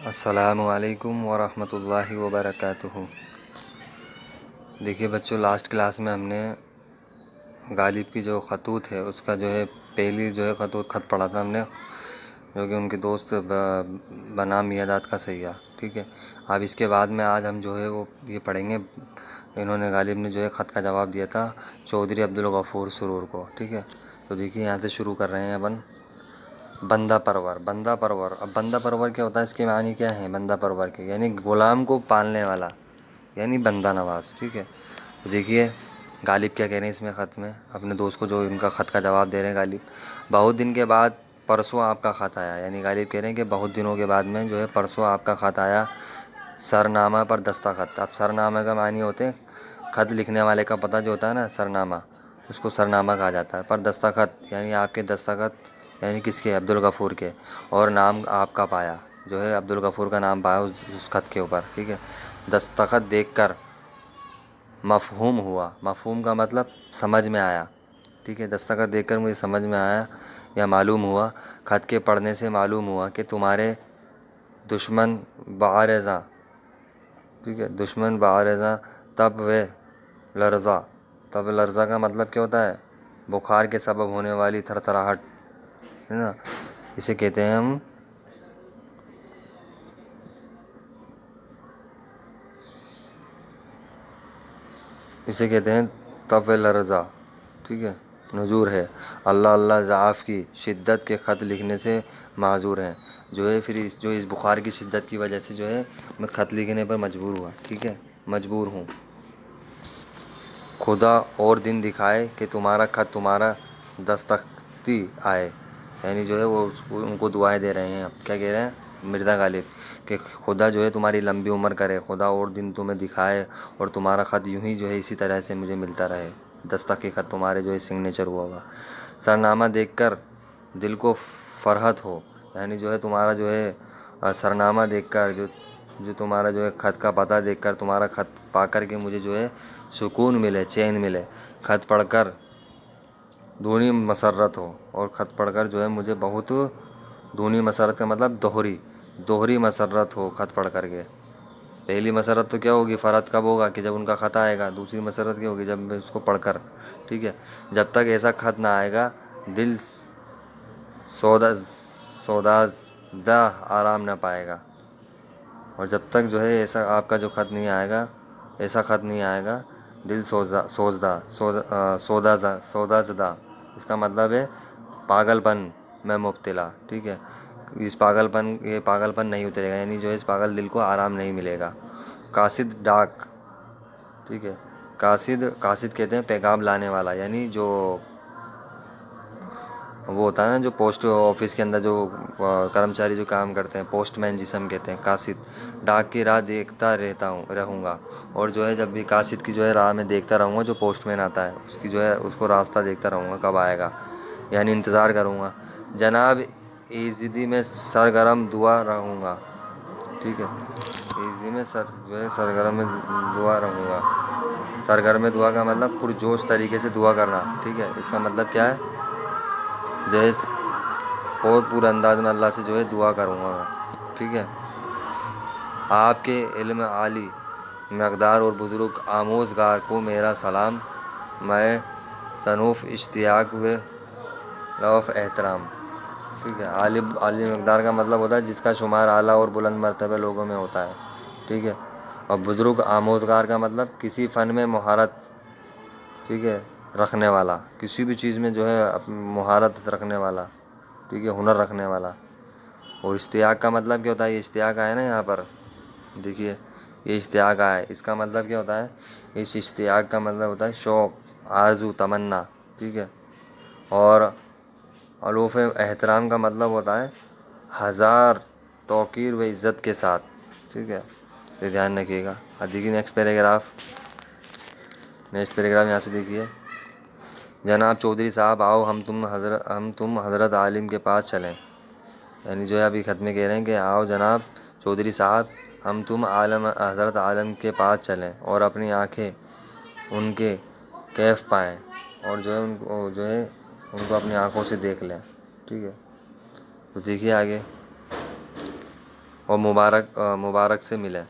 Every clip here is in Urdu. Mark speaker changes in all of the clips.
Speaker 1: السلام علیکم ورحمۃ اللہ وبرکاتہ۔ دیکھیے بچوں، لاسٹ کلاس میں ہم نے غالب کی جو خطوط ہے اس کا جو ہے پہلی جو ہے خط پڑھا تھا ہم نے، جو کہ ان کے دوست بنام میاداد کا سیاح، ٹھیک ہے۔ اب اس کے بعد میں آج ہم جو ہے وہ یہ پڑھیں گے، انہوں نے غالب نے جو ہے خط کا جواب دیا تھا چودھری عبدالغفور سرور کو، ٹھیک ہے۔ تو دیکھیے یہاں سے شروع کر رہے ہیں اپن۔ بندہ پرور، بندہ پرور، اب بندہ پرور کیا ہوتا ہے، اس کے معنی کیا ہیں بندہ پرور کے؟ یعنی غلام کو پالنے والا، یعنی بندہ نواز، ٹھیک ہے۔ تو دیکھیے غالب کیا کہہ رہے ہیں اس میں خط میں، اپنے دوست کو جو ان کا خط کا جواب دے رہے ہیں غالب۔ بہت دن کے بعد پرسوں آپ کا خط آیا، یعنی غالب کہہ رہے ہیں کہ بہت دنوں کے بعد میں جو ہے پرسوں آپ کا خط آیا، سرنامہ پر دستخط۔ اب سرنامہ کا معنی ہوتے ہیں خط لکھنے والے کا پتہ جو ہوتا ہے نا، سرنامہ، اس کو سرنامہ کہا جاتا ہے۔ پر دستخط یعنی آپ کے دستخط، یعنی کس کے؟ عبدالغفور کے، اور نام آپ کا پایا، جو ہے عبدالغفور کا نام پایا اس خط کے اوپر، ٹھیک ہے۔ دستخط دیکھ کر مفہوم ہوا، مفہوم کا مطلب سمجھ میں آیا، ٹھیک ہے۔ دستخط دیکھ کر مجھے سمجھ میں آیا یا معلوم ہوا، خط کے پڑھنے سے معلوم ہوا کہ تمہارے دشمن بعارضاں، ٹھیک ہے، دشمن بعارضاں تب وہ لرزا، تب لرزا کا مطلب کیا ہوتا ہے؟ بخار کے سبب ہونے والی تھر تھراہٹ، ہے نا، اسے کہتے ہیں ہم تب لرزا، ٹھیک ہے، نذور ہے۔ اللہ اللہ ضعاف کی شدت کے خط لکھنے سے معذور ہیں، جو ہے پھر اس بخار کی شدت کی وجہ سے جو ہے میں خط لکھنے پر مجبور ہوا، ٹھیک ہے، مجبور ہوں۔ خدا اور دن دکھائے کہ تمہارا خط تمہارا دستخطی آئے، یعنی جو ہے وہ ان کو دعائیں دے رہے ہیں۔ اب کیا کہہ رہے ہیں مرزا غالب کہ خدا جو ہے تمہاری لمبی عمر کرے، خدا اور دن تمہیں دکھائے اور تمہارا خط یوں ہی جو ہے اسی طرح سے مجھے ملتا رہے، دستخطی خط تمہارے جو ہے سگنیچر ہوا ہوگا۔ سرنامہ دیکھ کر دل کو فرحت ہو، یعنی جو ہے تمہارا جو ہے سرنامہ دیکھ کر، جو تمہارا جو ہے خط کا پتہ دیکھ کر، تمہارا خط پا کر کے مجھے جو ہے سکون ملے، چین ملے۔ خط پڑھ کر دونی مسرت ہو، اور خط پڑھ کر جو ہے مجھے بہت دونی مسرت کا مطلب دوہری مسرت ہو خط پڑھ کر کے۔ پہلی مسرت تو کیا ہوگی، فرحت کب ہوگا کہ جب ان کا خط آئے گا، دوسری مسرت کیا ہوگی جب میں اس کو پڑھ کر، ٹھیک ہے۔ جب تک ایسا خط نہ آئے گا دل سودازدہ آرام نہ پائے گا، اور جب تک جو ہے ایسا آپ کا جو خط نہیں آئے گا، ایسا خط نہیں آئے گا دل سودازدہ، اس کا مطلب ہے پاگل پن میں مبتلا، ٹھیک ہے۔ یہ پاگل پن نہیں اترے گا، یعنی جو ہے اس پاگل دل کو آرام نہیں ملے گا۔ قاصد ڈاک، ٹھیک ہے، قاصد کہتے ہیں پیغام لانے والا، یعنی جو وہ ہوتا ہے نا جو پوسٹ آفس کے اندر جو کرمچاری جو کام کرتے ہیں، پوسٹ مین جسے ہم کہتے ہیں، قاصد۔ ڈاک کی راہ دیکھتا رہوں گا، اور جو ہے جب بھی قاصد کی جو ہے راہ میں دیکھتا رہوں گا، جو پوسٹ مین آتا ہے اس کی جو ہے اس کو راستہ دیکھتا رہوں گا کب آئے گا، یعنی انتظار کروں گا۔ جناب ایزدی میں سرگرم دعا رہوں گا، ٹھیک ہے، ایزدی میں جو ہے سرگرم دعا رہوں گا۔ سرگرم دعا کا مطلب پرجوش طریقے سے دعا کرنا، ٹھیک ہے، اس کا مطلب کیا ہے، جو ہے اور پورے انداز میں اللہ سے جو ہے دعا کروں گا میں، ٹھیک ہے۔ آپ کے علم عالی مقدار اور بزرگ آموزگار کو میرا سلام، میں صنوف اشتیاق و رفع احترام، ٹھیک ہے۔ عالی مقدار کا مطلب ہوتا ہے جس کا شمار اعلیٰ اور بلند مرتبہ لوگوں میں ہوتا ہے، ٹھیک ہے۔ اور بزرگ آموزگار کا مطلب کسی فن میں مہارت، ٹھیک ہے، رکھنے والا، کسی بھی چیز میں جو ہے مہارت رکھنے والا، ٹھیک ہے، ہنر رکھنے والا۔ اور اشتیاق کا مطلب کیا ہوتا ہے، یہ اشتیاق آیا نا یہاں پر، دیکھیے یہ اشتیاق آیا ہے، اس کا مطلب کیا ہوتا ہے، اس اشتیاق کا مطلب ہوتا ہے شوق، آرزو، تمنا، ٹھیک ہے۔ اور الوف احترام کا مطلب ہوتا ہے ہزار توقیر و عزت کے ساتھ، ٹھیک ہے، یہ دھیان رکھیے گا۔ اب دیکھیے نیکسٹ پیراگراف یہاں سے دیکھیے۔ جناب چودھری صاحب آؤ ہم تم حضرت عالم کے پاس چلیں، یعنی جو ہے ابھی خط میں کہہ رہے ہیں کہ آؤ جناب چودھری صاحب ہم تم حضرت عالم کے پاس چلیں اور اپنی آنکھیں ان کے کیف پائیں، اور جو ہے ان کو اپنی آنکھوں سے دیکھ لیں، ٹھیک ہے۔ تو دیکھیے آگے، اور مبارک سے ملیں۔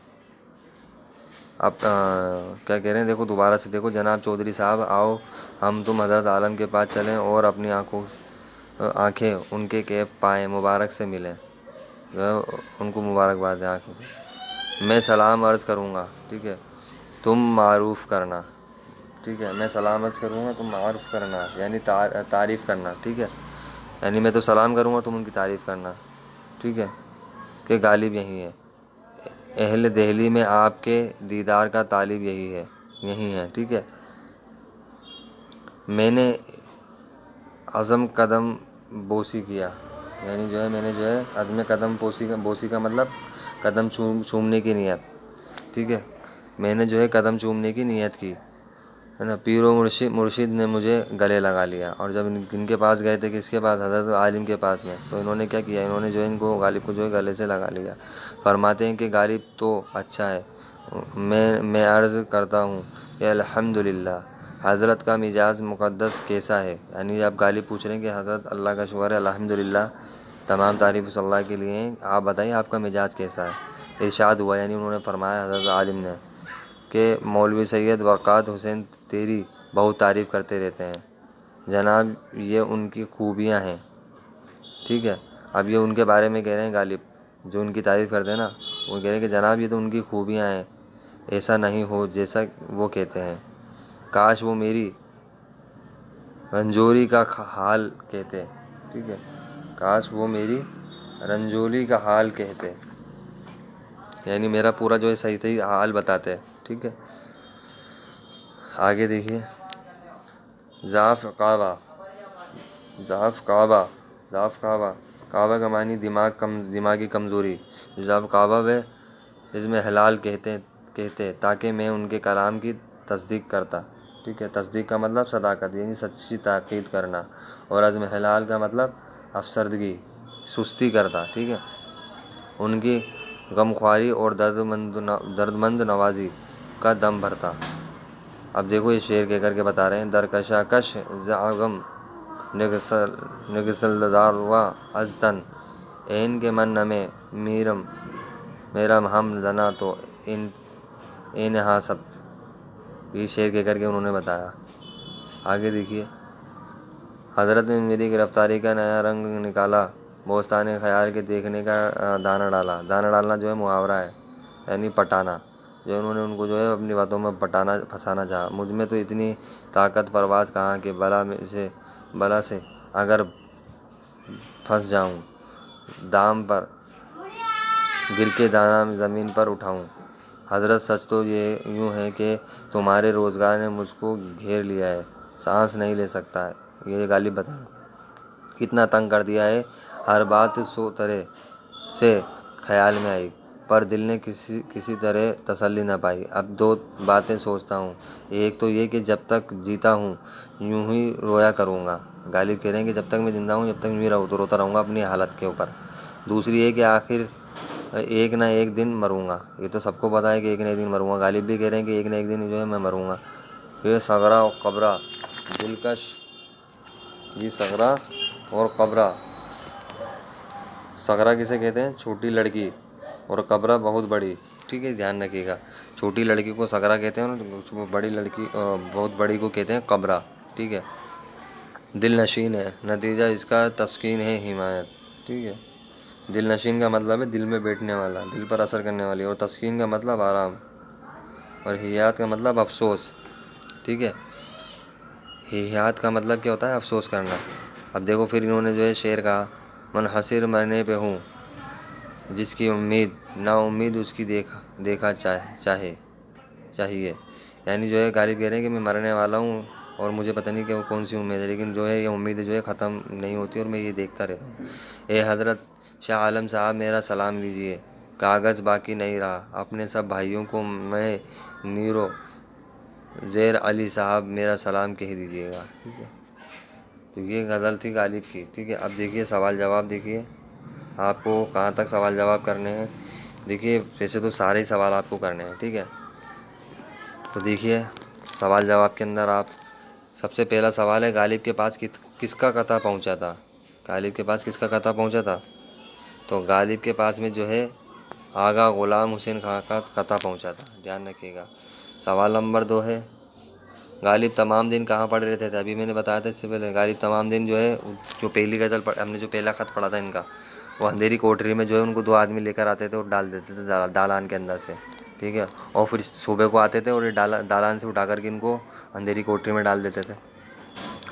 Speaker 1: اب کیا کہہ رہے ہیں، دیکھو دوبارہ سے دیکھو، جناب چودھری صاحب آؤ ہم تم حضرت عالم کے پاس چلیں اور اپنی آنکھیں ان کے کیف پائیں، مبارک سے ملیں، جو ہے ان کو مبارکباد ہے آنکھوں سے۔ میں سلام عرض کروں گا، ٹھیک ہے، تم معروف کرنا، ٹھیک ہے، میں سلام عرض کروں گا، تم معروف کرنا، یعنی تعریف کرنا، ٹھیک ہے، یعنی میں تو سلام کروں گا، تم ان کی تعریف کرنا، ٹھیک ہے، کہ غالب یہی ہے، اہل دہلی میں آپ کے دیدار کا طالب یہی ہے، ٹھیک ہے۔ میں نے عزم قدم بوسی کیا، یعنی جو ہے میں نے جو ہے عزم قدم بوسی کا مطلب قدم چومنے کی نیت، ٹھیک ہے، میں نے جو ہے قدم چومنے کی نیت کی، ہے نا۔ پیر و مرشد نے مجھے گلے لگا لیا، اور جب ان کے پاس گئے تھے، کس کے پاس، حضرت عالم کے پاس میں، تو انہوں نے کیا کیا، انہوں نے جو ہے ان کو غالب کو جو ہے گلے سے لگا لیا۔ فرماتے ہیں کہ غالب تو اچھا ہے، میں عرض کرتا ہوں کہ الحمدللہ، حضرت کا مزاج مقدس کیسا ہے، یعنی آپ غالب پوچھ رہے ہیں کہ حضرت اللہ کا شکر ہے، الحمدللہ، تمام تعریف صلی اللہ کے لیے ہیں، آپ بتائیے آپ کا مزاج کیسا ہے۔ ارشاد ہوا، یعنی انہوں نے فرمایا حضرت عالم نے کہ مولوی سید برکات حسین تیری بہت تعریف کرتے رہتے ہیں جناب، یہ ان کی خوبیاں ہیں، ٹھیک ہے۔ اب یہ ان کے بارے میں کہہ رہے ہیں غالب، جو ان کی تعریف کرتے ہیں نا، وہ کہہ رہے ہیں کہ جناب یہ تو ان کی خوبیاں ہیں، ایسا نہیں ہو جیسا وہ کہتے ہیں، کاش وہ میری رنجوری کا حال کہتے، ٹھیک ہے، کاش وہ میری رنجوری کا حال کہتے، یعنی میرا پورا جو ہے صحیح حال بتاتے، ٹھیک ہے۔ آگے دیکھیے، ضعف کعبہ، ضعف کعبہ، ضعف کعبہ، کعبہ کا معنی دماغی کمزوری، ضعف کعبہ وہ اس میں حلال کہتے تاکہ میں ان کے کلام کی تصدیق کرتا، ٹھیک ہے، تصدیق کا مطلب صداقت، یعنی سچی تاکید کرنا، اور عزم حلال کا مطلب افسردگی، سستی کرتا، ٹھیک ہے، ان کی غمخواری اور دردمند نوازی کا دم بھرتا۔ اب دیکھو یہ شعر کہہ کر کے بتا رہے ہیں، درکشا کش زعغم نگسل دار و ازتن این کے من نمے میرا ہم زنا تو این حاست، یہ شعر کہہ کر کے انہوں نے بتایا۔ آگے دیکھیے، حضرت نے میری گرفتاری کا نیا رنگ نکالا، بوستان خیال کے دیکھنے کا دانہ ڈالا، دانہ ڈالنا جو ہے محاورہ ہے، یعنی پٹانا، جو انہوں نے ان کو جو ہے اپنی باتوں میں پھنسانا چاہا۔ مجھ میں تو اتنی طاقت پرواز کہاں کہ بلا سے اگر پھنس جاؤں، دام پر گر کے دانہ زمین پر اٹھاؤں۔ حضرت سچ تو یہ یوں ہے کہ تمہارے روزگار نے مجھ کو گھیر لیا ہے، سانس نہیں لے سکتا ہے، یہ غالب بتا کتنا تنگ کر دیا ہے، ہر بات سو طرح سے خیال میں آئی، پر دل نے کسی طرح تسلی نہ پائی۔ اب دو باتیں سوچتا ہوں، ایک تو یہ کہ جب تک جیتا ہوں یوں ہی رویا کروں گا، غالب کہہ رہے ہیں کہ جب تک میں زندہ ہوں جب تک میں روتا رہوں گا اپنی حالت کے اوپر۔ دوسری یہ کہ آخر ایک نہ ایک دن مروں گا، یہ تو سب کو پتا ہے کہ ایک نہ ایک دن مروں گا، غالب بھی کہہ رہے ہیں کہ ایک نہ ایک دن جو ہے میں مروں گا۔ یہ صغرا و قبرا دلکش، یہ صغرا اور قبرا، صغرا کسے کہتے ہیں، چھوٹی لڑکی، اور قبرا بہت بڑی، ٹھیک ہے، دھیان رکھیے گا، چھوٹی لڑکی کو صغرا کہتے ہیں اور بڑی لڑکی بہت بڑی کو کہتے ہیں قبرا، ٹھیک ہے۔ دل نشین ہے، نتیجہ اس کا تسکین ہے حمایت، ٹھیک ہے، دل نشین کا مطلب ہے دل میں بیٹھنے والا، دل پر اثر کرنے والی، اور تسکین کا مطلب آرام، اور ہیات کا مطلب افسوس، ٹھیک ہے، ہیات کا مطلب کیا ہوتا ہے، افسوس کرنا۔ اب دیکھو پھر انہوں نے جو ہے شعر کہا، منحصر مرنے پہ ہوں جس کی امید نا امید اس کی دیکھا چاہیے، یعنی جو ہے غالب کہہ رہے ہیں کہ میں مرنے والا ہوں اور مجھے پتہ نہیں کہ وہ کون سی امید ہے، لیکن جو ہے یہ امید جو ہے ختم نہیں ہوتی اور میں یہ دیکھتا رہتا ہوں۔ اے حضرت شاہ عالم صاحب میرا سلام لیجئے، کاغذ باقی نہیں رہا، اپنے سب بھائیوں کو میں میرو زیر علی صاحب میرا سلام کہہ دیجئے گا، ٹھیک ہے۔ تو یہ غزل تھی غالب کی، ٹھیک ہے۔ اب دیکھیے سوال جواب، دیکھیے آپ کو کہاں تک سوال جواب کرنے ہیں، دیکھیے ویسے تو سارے ہی سوال آپ کو کرنے ہیں، ٹھیک ہے۔ تو دیکھیے سوال جواب کے اندر آپ سب سے پہلا سوال ہے، غالب کے پاس کس کا قطع پہنچا تھا، غالب کے پاس کس کا قطع پہنچا تھا، تو غالب کے پاس میں جو ہے آغا غلام حسین خان کا قطع پہنچا تھا، دھیان رکھیے گا۔ سوال نمبر 2 ہے غالب تمام دن کہاں پڑھ رہتے تھے؟ ابھی میں نے بتایا تھا اس سے پہلے، غالب تمام دن جو ہے جو پہلی غزل ہم نے جو پہلا خط پڑھا تھا ان کا، وہ اندھیری کوٹری میں جو ہے ان کو 2 آدمی لے کر آتے تھے اور ڈال دیتے تھے دالان کے اندر سے، ٹھیک ہے، اور پھر صبح کو آتے تھے اور یہ دالان سے اٹھا کر کے ان کو اندھیری کوٹری میں ڈال دیتے تھے،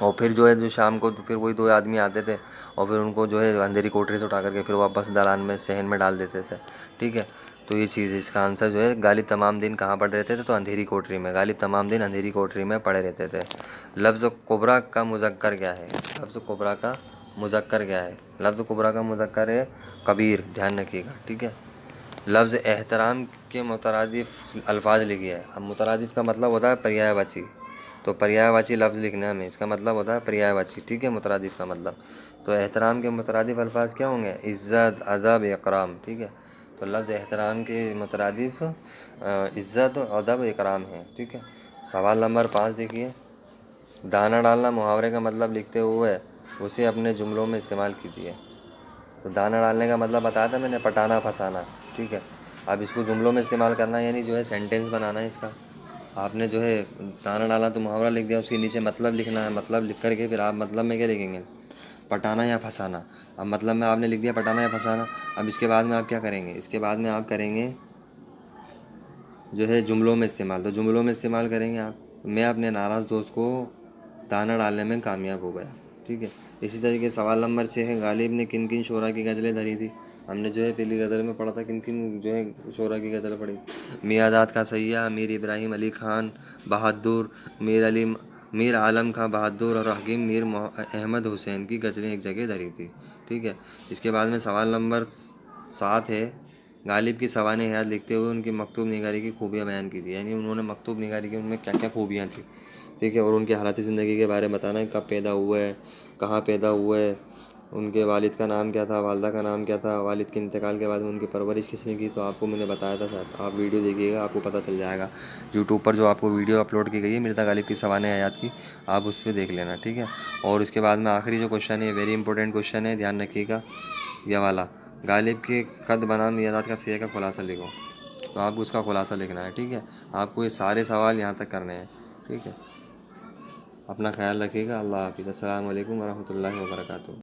Speaker 1: اور پھر جو ہے جو شام کو پھر وہی 2 آدمی آتے تھے اور پھر ان کو جو ہے اندھیری کوٹری سے اٹھا کر کے پھر واپس دالان میں صحن میں ڈال دیتے تھے، ٹھیک ہے۔ تو یہ چیز اس کا آنسر جو ہے غالب تمام دن کہاں پڑھ رہتے تھے؟ تو اندھیری کوٹری میں، غالب تمام دن اندھیری کوٹری میں پڑے رہتے تھے۔ لفظ کبریٰ کا مذکر کیا ہے؟ لفظ کبریٰ کا مذکر کیا ہے؟ لفظ کبریٰ کا مذکر ہے کبیر، دھیان رکھیے گا، ٹھیک ہے۔ لفظ احترام کے مترادف الفاظ لکھیے۔ اب مترادف کا مطلب ہوتا ہے پریائے واچی، تو پریائے واچی لفظ لکھنا ہے ہمیں، اس کا مطلب ہوتا ہے پریائے واچی، ٹھیک ہے، مترادف کا مطلب۔ تو احترام کے مترادف الفاظ کیا ہوں گے؟ عزت، ادب، اکرام، ٹھیک ہے۔ تو لفظ احترام کے مترادف عزت، ادب، اکرام ہے، ٹھیک ہے۔ سوال نمبر 5 دیکھیے، دانہ ڈالنا محاورے کا مطلب لکھتے ہوئے اسے اپنے جملوں میں استعمال کیجیے۔ تو دانہ ڈالنے کا مطلب بتایا تھا میں نے، پٹانا، پھنسانا، ٹھیک ہے۔ اب اس کو جملوں میں استعمال کرنا ہے، یعنی جو ہے سینٹینس بنانا ہے اس کا۔ آپ نے جو ہے دانہ ڈالا تو محاورہ لکھ دیا، اس کے نیچے مطلب لکھنا ہے، مطلب لکھ کر کے پھر آپ مطلب میں کیا لکھیں گے؟ پٹانا یا پھنسانا۔ اب مطلب میں آپ نے لکھ دیا پٹانا یا پھنسانا، اب اس کے بعد میں آپ کیا کریں گے؟ اس کے بعد میں آپ کریں گے جو ہے جملوں میں استعمال۔ تو جملوں میں استعمال کریں گے آپ، میں اپنے ناراض دوست کو دانہ ڈالنے میں کامیاب ہو گیا، ٹھیک ہے۔ اسی طریقے سوال نمبر 6 ہے غالب نے کن کن شعراء کی غزلیں دھری تھی؟ ہم نے جو ہے پہلی غزل میں پڑھا تھا کن کن جو ہے شعراء کی غزل پڑھی، میاں داد کا سیاح، میر ابراہیم علی خان بہادر، میر عالم خان بہادر اور حکیم میر احمد حسین کی غزلیں ایک جگہ دھری تھی، ٹھیک ہے۔ اس کے بعد میں سوال نمبر 7 ہے غالب کی سوانح حیات لکھتے ہوئے ان کی مکتوب نگاری کی خوبیاں بیان کیجیے، یعنی انہوں نے مکتوب نگاری کی، ان میں کیا کیا خوبیاں تھیں، ٹھیک ہے، اور ان کی حالات زندگی کے بارے میں بتانا ہے، کب پیدا ہوئے، کہاں پیدا ہوئے، ان کے والد کا نام کیا تھا، والدہ کا نام کیا تھا، والد کے انتقال کے بعد ان کی پرورش کس نے کی۔ تو آپ کو میں نے بتایا تھا ساتھ، آپ ویڈیو دیکھیے گا، آپ کو پتہ چل جائے گا، یوٹیوب پر جو آپ کو ویڈیو اپلوڈ کی گئی ہے مرزا غالب کی سوانح حیات کی، آپ اس پہ دیکھ لینا، ٹھیک ہے۔ اور اس کے بعد میں آخری جو کوشچن ہے، ویری امپورٹنٹ کوشچن ہے، دھیان رکھیے گا یہ والا، غالب کے قد بنام میاں داد کا سیاح کا خلاصہ لکھو۔ تو آپ کو اس کا خلاصہ لکھنا ہے، ٹھیک ہے۔ آپ کو یہ سارے سوال یہاں تک کرنے ہیں، ٹھیک ہے۔ اپنا خیال رکھیے گا، اللہ حافظ، السلام علیکم ورحمۃ اللہ وبرکاتہ۔